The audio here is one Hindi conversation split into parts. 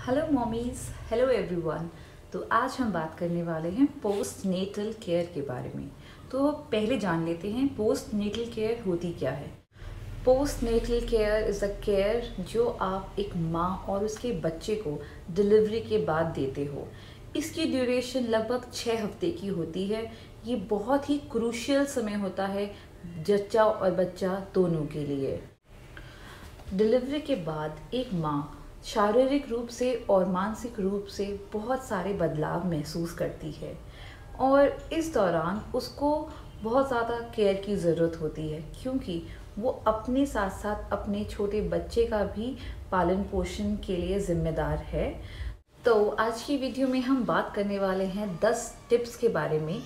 Hello mommies, hello everyone. तो आज हम बात करने वाले हैं पोस्ट नेटल केयर के बारे में। तो पहले जान लेते हैं पोस्ट नेटल केयर होती क्या है। Postnatal care is a care जो आप एक माँ और उसके बच्चे को डिलीवरी के बाद देते हो। इसकी ड्यूरेशन लगभग 6 हफ्ते की होती है। ये बहुत ही क्रूशियल समय होता है जच्चा और बच्चा दोनों के लिए। डिलीवरी के बाद एक माँ शारीरिक रूप से और मानसिक रूप से बहुत सारे बदलाव महसूस करती है और इस दौरान उसको बहुत ज़्यादा केयर की ज़रूरत होती है, क्योंकि वो अपने साथ साथ अपने छोटे बच्चे का भी पालन पोषण के लिए ज़िम्मेदार है। तो आज की वीडियो में हम बात करने वाले हैं 10 टिप्स के बारे में,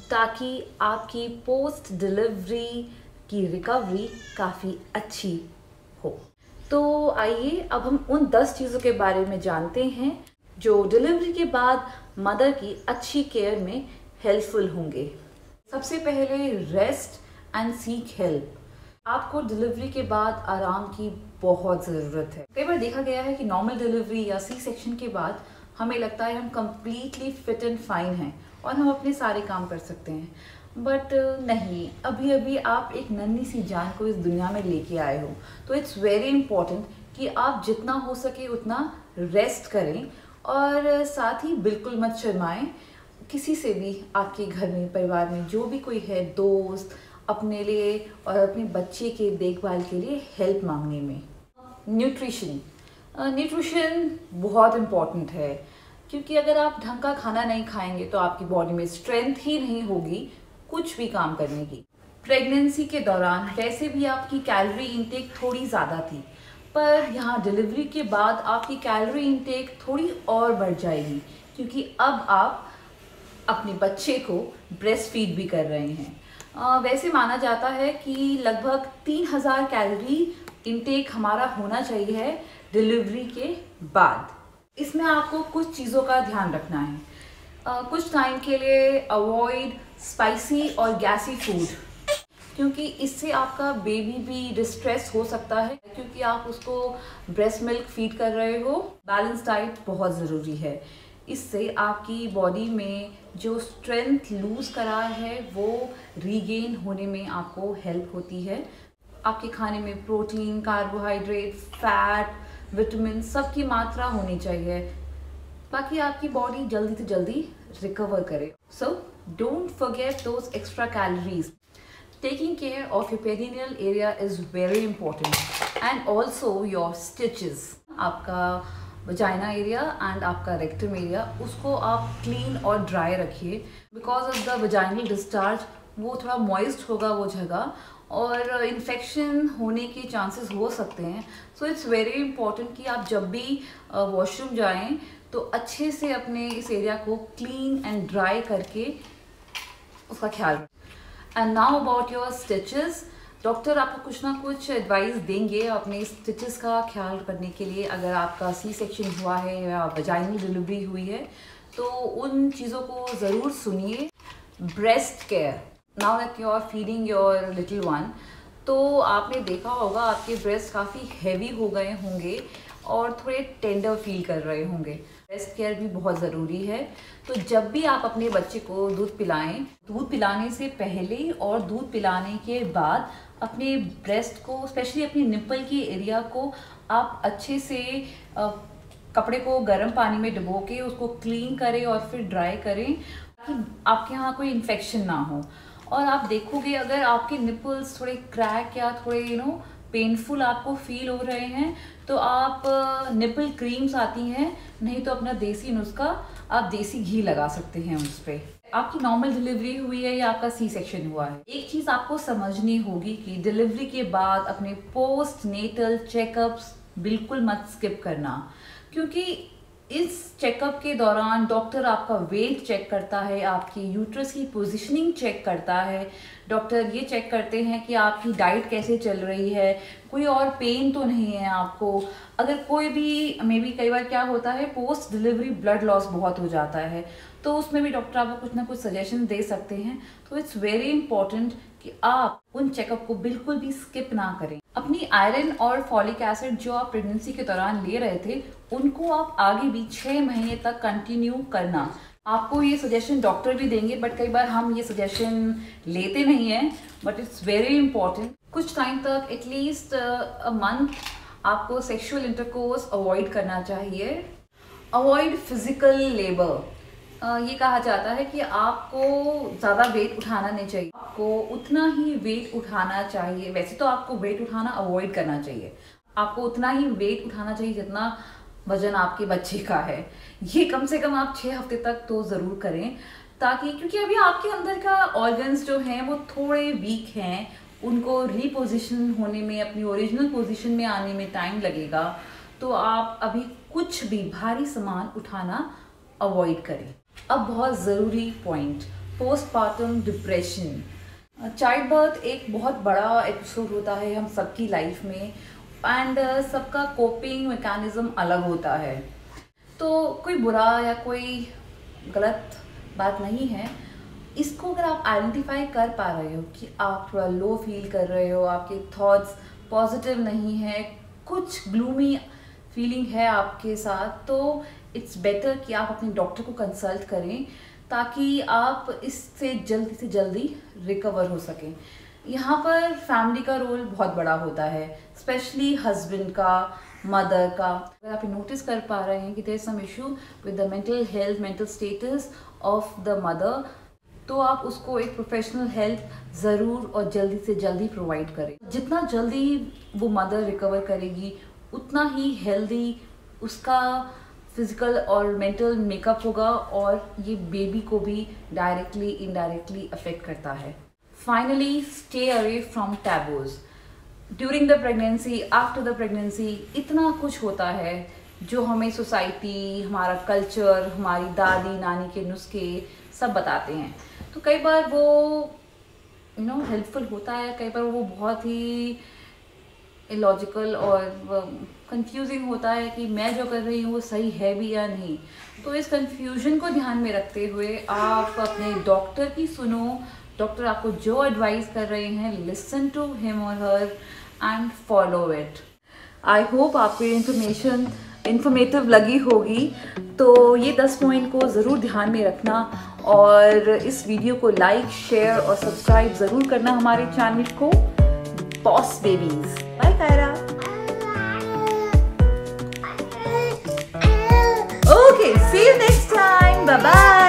ताकि आपकी पोस्ट डिलीवरी की रिकवरी काफ़ी अच्छी हो। तो आइए अब हम उन 10 चीज़ों के बारे में जानते हैं जो डिलीवरी के बाद मदर की अच्छी केयर में हेल्पफुल होंगे। सबसे पहले रेस्ट एंड सीक हेल्प। आपको डिलीवरी के बाद आराम की बहुत ज़रूरत है। कई बार देखा गया है कि नॉर्मल डिलीवरी या सी सेक्शन के बाद हमें लगता है हम कंप्लीटली फिट एंड फाइन हैं और हम अपने सारे काम कर सकते हैं, बट नहीं, अभी अभी आप एक नन्ही सी जान को इस दुनिया में लेके आए हो। तो इट्स वेरी इम्पॉर्टेंट कि आप जितना हो सके उतना रेस्ट करें और साथ ही बिल्कुल मत शर्माएं किसी से भी, आपके घर में परिवार में जो भी कोई है, दोस्त, अपने लिए और अपने बच्चे के देखभाल के लिए हेल्प मांगने में। न्यूट्रिशन बहुत इम्पॉर्टेंट है, क्योंकि अगर आप ढंग का खाना नहीं खाएंगे तो आपकी बॉडी में स्ट्रेंथ ही नहीं होगी कुछ भी काम करने की। प्रेगनेंसी के दौरान वैसे भी आपकी कैलोरी इंटेक थोड़ी ज़्यादा थी, पर यहाँ डिलीवरी के बाद आपकी कैलोरी इंटेक थोड़ी और बढ़ जाएगी, क्योंकि अब आप अपने बच्चे को ब्रेस्ट फीड भी कर रहे हैं। वैसे माना जाता है कि लगभग 3000 कैलोरी इंटेक हमारा होना चाहिए डिलीवरी के बाद। इसमें आपको कुछ चीज़ों का ध्यान रखना है। कुछ टाइम के लिए अवॉइड स्पाइसी और गैसी फूड, क्योंकि इससे आपका बेबी भी डिस्ट्रेस हो सकता है, क्योंकि आप उसको ब्रेस्ट मिल्क फीड कर रहे हो। बैलेंस डाइट बहुत ज़रूरी है। इससे आपकी बॉडी में जो स्ट्रेंथ लूज करा है वो रीगेन होने में आपको हेल्प होती है। आपके खाने में प्रोटीन, कार्बोहाइड्रेट, फैट, विटामिन सब की मात्रा होनी चाहिए, ताकि आपकी बॉडी जल्दी से जल्दी रिकवर करे। So don't forget those extra calories. Taking care of your perineal area is very important, and also your stitches. आपका वजाइना एरिया एंड आपका रेक्टम एरिया, उसको आप क्लीन और ड्राई रखिए। Because of the vaginal discharge वो थोड़ा मॉइस्ट होगा वो जगह, और इन्फेक्शन होने के चांसेस हो सकते हैं। सो इट्स वेरी इंपॉर्टेंट कि आप जब भी वॉशरूम जाएं तो अच्छे से अपने इस एरिया को क्लीन एंड ड्राई करके उसका ख्याल रखें। And now about your stitches. Doctor आपको कुछ ना कुछ एडवाइस देंगे अपने स्टिचेस का ख्याल करने के लिए। अगर आपका सी सेक्शन हुआ है या वजाइनल डिलीवरी हुई है तो उन चीज़ों को ज़रूर सुनिए। Breast care. Now that you are feeding your little one, तो आपने देखा होगा आपके ब्रेस्ट काफ़ी हैवी हो गए होंगे और थोड़े टेंडर फील कर रहे होंगे। ब्रेस्ट केयर भी बहुत ज़रूरी है। तो जब भी आप अपने बच्चे को दूध पिलाएं, दूध पिलाने से पहले और दूध पिलाने के बाद अपने ब्रेस्ट को, स्पेशली अपने निप्पल के एरिया को आप अच्छे से कपड़े को गर्म पानी में डुबो के उसको क्लीन करें और फिर ड्राई करें, ताकि आपके यहाँ कोई इन्फेक्शन ना हो। और आप देखोगे अगर आपके निपल्स थोड़े क्रैक या थोड़े पेनफुल आपको फील हो रहे हैं तो आप निपल क्रीम्स आती हैं, नहीं तो अपना देसी नुस्खा आप देसी घी लगा सकते हैं उस पर। आपकी नॉर्मल डिलीवरी हुई है या आपका सी सेक्शन हुआ है, एक चीज़ आपको समझनी होगी कि डिलीवरी के बाद अपने पोस्ट नेटल चेकअप्स बिल्कुल मत स्किप करना, क्योंकि इस चेकअप के दौरान डॉक्टर आपका वेट चेक करता है, आपकी यूट्रस की पोजीशनिंग चेक करता है, डॉक्टर ये चेक करते हैं कि आपकी डाइट कैसे चल रही है, कोई और पेन तो नहीं है आपको। अगर कोई भी मे बी कई बार क्या होता है, पोस्ट डिलीवरी ब्लड लॉस बहुत हो जाता है, तो उसमें भी डॉक्टर आपको कुछ ना कुछ सजेशन दे सकते हैं। तो इट्स वेरी इंपॉर्टेंट कि आप उन चेकअप को बिल्कुल भी स्किप ना करें। अपनी आयरन और फॉलिक एसिड जो आप प्रेगनेंसी के दौरान ले रहे थे, उनको आप आगे भी 6 महीने तक कंटिन्यू करना। आपको ये सजेशन डॉक्टर भी देंगे, बट कई बार हम ये सजेशन लेते नहीं हैं, बट इट्स वेरी इंपॉर्टेंट। कुछ टाइम तक एटलीस्ट अ मंथ आपको सेक्सुअल इंटरकोर्स अवॉइड करना चाहिए। Avoid physical labour. ये कहा जाता है कि आपको ज़्यादा वेट उठाना नहीं चाहिए, आपको उतना ही वेट उठाना चाहिए। वैसे तो आपको वेट उठाना अवॉइड करना चाहिए, आपको उतना ही वेट उठाना चाहिए जितना वजन आपके बच्चे का है। ये कम से कम आप 6 हफ्ते तक तो ज़रूर करें, ताकि क्योंकि अभी आपके अंदर का ऑर्गन्स जो हैं वो थोड़े वीक हैं, उनको रीपोजिशन होने में, अपनी ओरिजिनल पोजीशन में आने में टाइम लगेगा। तो आप अभी कुछ भी भारी सामान उठाना अवॉइड करें। अब बहुत ज़रूरी point, postpartum depression. Child birth एक बहुत बड़ा एपिसोड होता है हम सबकी लाइफ में, एंड सबका कोपिंग मैकेनिज्म अलग होता है। तो कोई बुरा या कोई गलत बात नहीं है। इसको अगर आप आइडेंटिफाई कर पा रहे हो कि आप थोड़ा लो फील कर रहे हो, आपके थॉट्स पॉजिटिव नहीं है, कुछ ग्लूमी फीलिंग है आपके साथ, तो इट्स बेटर कि आप अपने डॉक्टर को कंसल्ट करें, ताकि आप इससे से जल्दी रिकवर हो सकें। यहाँ पर फैमिली का रोल बहुत बड़ा होता है, स्पेशली हस्बैंड का, मदर का। अगर आप नोटिस कर पा रहे हैं कि there is some issue with the mental health, mental status of the mother, तो आप उसको एक प्रोफेशनल हेल्प ज़रूर और जल्दी से जल्दी प्रोवाइड करें। जितना जल्दी वो मदर रिकवर करेगी, उतना ही हेल्दी उसका फिजिकल और मेंटल मेकअप होगा, और ये बेबी को भी डायरेक्टली इनडायरेक्टली अफेक्ट करता है। Finally, stay away from taboos. During the pregnancy, after the pregnancy इतना कुछ होता है जो हमें सोसाइटी, हमारा कल्चर, हमारी दादी नानी के नुस्खे सब बताते हैं। तो कई बार वो हेल्पफुल होता है, कई बार वो बहुत ही इलॉजिकल और कंफ्यूजिंग होता है कि मैं जो कर रही हूँ वो सही है भी या नहीं। तो इस कंफ्यूजन को ध्यान में रखते हुए आप अपने डॉक्टर की सुनो। डॉक्टर आपको जो एडवाइस कर रहे हैं, लिसन टू हिम और her and follow it. I hope आपको ये इन्फॉर्मेशन इन्फॉर्मेटिव लगी होगी। तो ये 10 पॉइंट को ज़रूर ध्यान में रखना, और इस वीडियो को लाइक, शेयर और सब्सक्राइब ज़रूर करना हमारे चैनल को, boss babies. Bye Kaira. Okay, see you next time. Bye bye.